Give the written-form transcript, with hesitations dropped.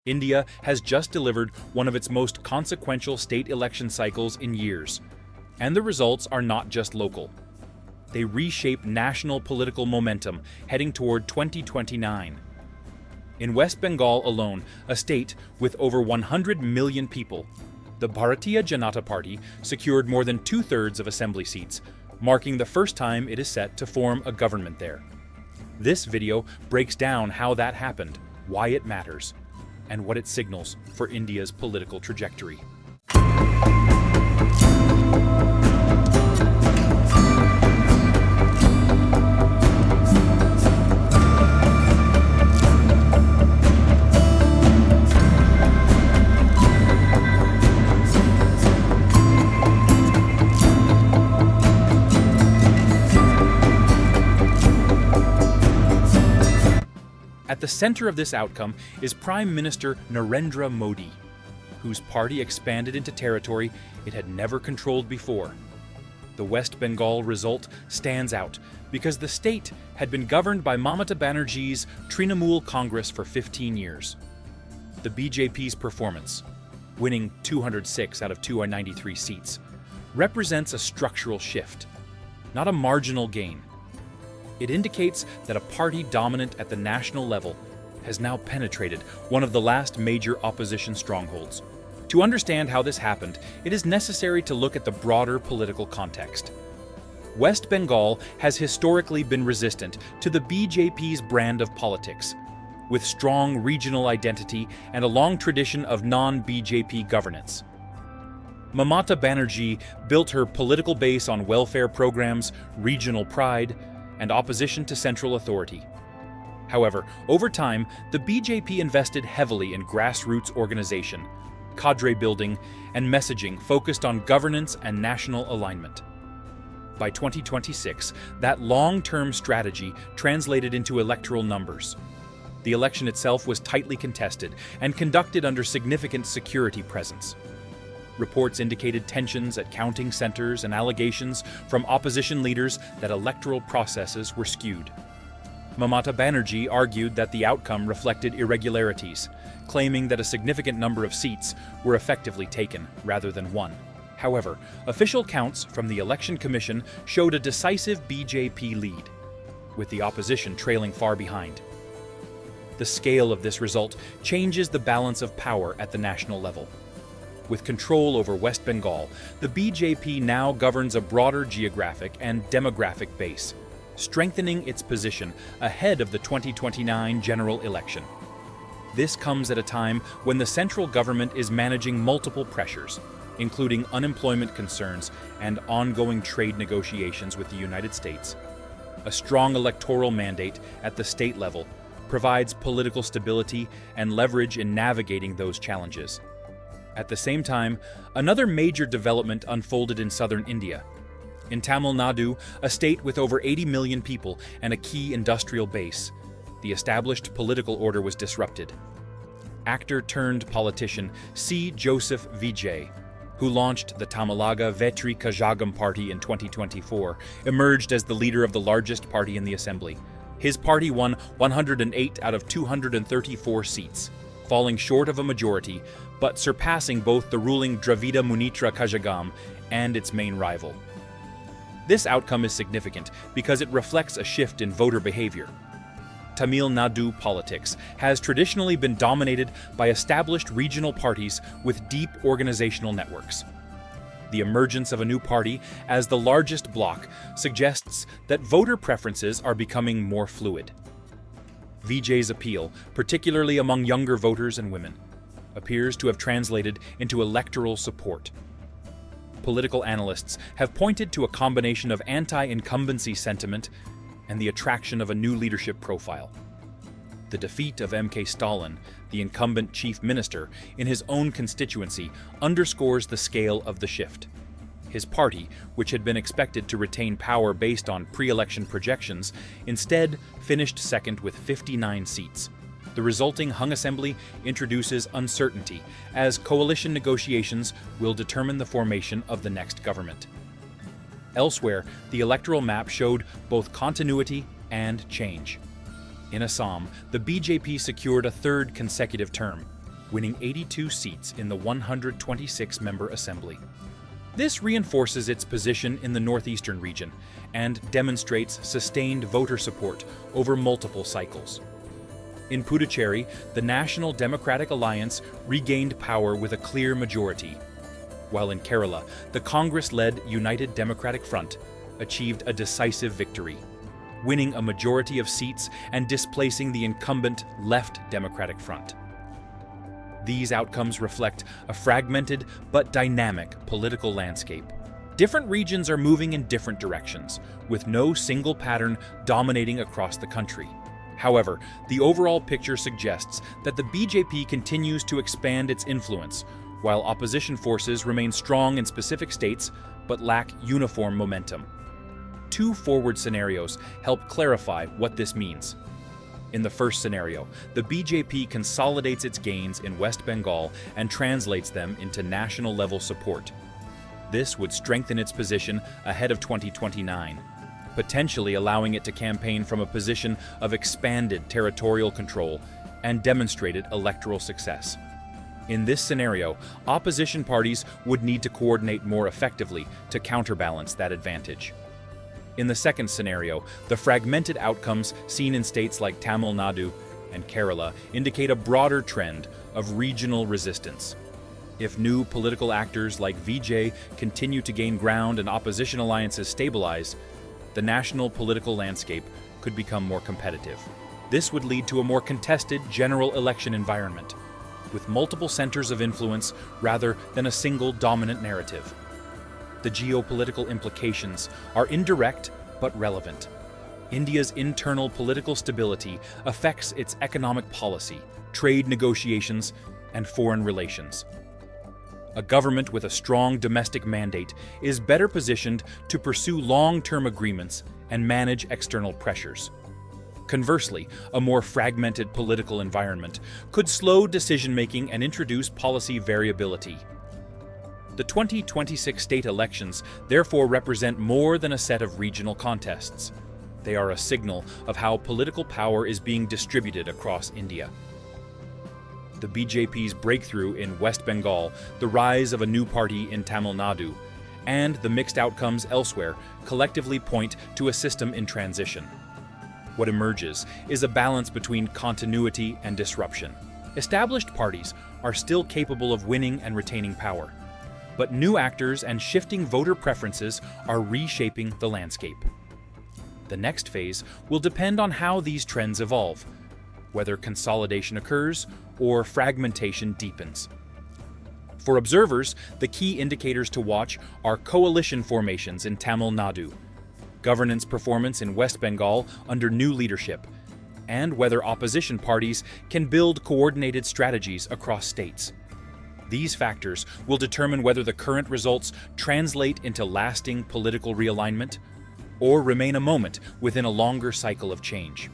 India has just delivered one of its most consequential state election cycles in years. And the results are not just local. They reshape national political momentum heading toward 2029. In West Bengal alone, a state with over 100 million people, the Bharatiya Janata Party secured more than two-thirds of assembly seats, marking the first time it is set to form a government there. This video breaks down how that happened, why it matters, and what it signals for India's political trajectory. At the center of this outcome is Prime Minister Narendra Modi, whose party expanded into territory it had never controlled before. The West Bengal result stands out because the state had been governed by Mamata Banerjee's Trinamool Congress for 15 years. The BJP's performance, winning 206 out of 293 seats, represents a structural shift, not a marginal gain. It indicates that a party dominant at the national level has now penetrated one of the last major opposition strongholds. To understand how this happened, it is necessary to look at the broader political context. West Bengal has historically been resistant to the BJP's brand of politics, with strong regional identity and a long tradition of non-BJP governance. Mamata Banerjee built her political base on welfare programs, regional pride, and opposition to central authority. However, over time, the BJP invested heavily in grassroots organization, cadre building, and messaging focused on governance and national alignment. By 2026, that long-term strategy translated into electoral numbers. The election itself was tightly contested and conducted under significant security presence. Reports indicated tensions at counting centers and allegations from opposition leaders that electoral processes were skewed. Mamata Banerjee argued that the outcome reflected irregularities, claiming that a significant number of seats were effectively taken rather than won. However, official counts from the Election Commission showed a decisive BJP lead, with the opposition trailing far behind. The scale of this result changes the balance of power at the national level. With control over West Bengal, the BJP now governs a broader geographic and demographic base, strengthening its position ahead of the 2029 general election. This comes at a time when the central government is managing multiple pressures, including unemployment concerns and ongoing trade negotiations with the United States. A strong electoral mandate at the state level provides political stability and leverage in navigating those challenges. At the same time, another major development unfolded in southern India. In Tamil Nadu, a state with over 80 million people and a key industrial base, the established political order was disrupted. Actor-turned-politician C. Joseph Vijay, who launched the Tamilaga Vettri Kazhagam party in 2024, emerged as the leader of the largest party in the assembly. His party won 108 out of 234 seats, falling short of a majority, but surpassing both the ruling Dravida Vettri Kazhagam and its main rival. This outcome is significant because it reflects a shift in voter behavior. Tamil Nadu politics has traditionally been dominated by established regional parties with deep organizational networks. The emergence of a new party as the largest bloc suggests that voter preferences are becoming more fluid. Vijay's appeal, particularly among younger voters and women, appears to have translated into electoral support. Political analysts have pointed to a combination of anti-incumbency sentiment and the attraction of a new leadership profile. The defeat of M.K. Stalin, the incumbent chief minister, in his own constituency underscores the scale of the shift. His party, which had been expected to retain power based on pre-election projections, instead finished second with 59 seats. The resulting hung assembly introduces uncertainty, as coalition negotiations will determine the formation of the next government. Elsewhere, the electoral map showed both continuity and change. In Assam, the BJP secured a third consecutive term, winning 82 seats in the 126-member assembly. This reinforces its position in the northeastern region and demonstrates sustained voter support over multiple cycles. In Puducherry, the National Democratic Alliance regained power with a clear majority, while in Kerala, the Congress-led United Democratic Front achieved a decisive victory, winning a majority of seats and displacing the incumbent Left Democratic Front. These outcomes reflect a fragmented but dynamic political landscape. Different regions are moving in different directions, with no single pattern dominating across the country. However, the overall picture suggests that the BJP continues to expand its influence, while opposition forces remain strong in specific states but lack uniform momentum. Two forward scenarios help clarify what this means. In the first scenario, the BJP consolidates its gains in West Bengal and translates them into national-level support. This would strengthen its position ahead of 2029, potentially allowing it to campaign from a position of expanded territorial control and demonstrated electoral success. In this scenario, opposition parties would need to coordinate more effectively to counterbalance that advantage. In the second scenario, the fragmented outcomes seen in states like Tamil Nadu and Kerala indicate a broader trend of regional resistance. If new political actors like Vijay continue to gain ground and opposition alliances stabilize, the national political landscape could become more competitive. This would lead to a more contested general election environment, with multiple centers of influence rather than a single dominant narrative. The geopolitical implications are indirect but relevant. India's internal political stability affects its economic policy, trade negotiations, and foreign relations. A government with a strong domestic mandate is better positioned to pursue long-term agreements and manage external pressures. Conversely, a more fragmented political environment could slow decision-making and introduce policy variability. The 2026 state elections therefore represent more than a set of regional contests. They are a signal of how political power is being distributed across India. The BJP's breakthrough in West Bengal, the rise of a new party in Tamil Nadu, and the mixed outcomes elsewhere collectively point to a system in transition. What emerges is a balance between continuity and disruption. Established parties are still capable of winning and retaining power, but new actors and shifting voter preferences are reshaping the landscape. The next phase will depend on how these trends evolve, whether consolidation occurs or fragmentation deepens. For observers, the key indicators to watch are coalition formations in Tamil Nadu, governance performance in West Bengal under new leadership, and whether opposition parties can build coordinated strategies across states. These factors will determine whether the current results translate into lasting political realignment or remain a moment within a longer cycle of change.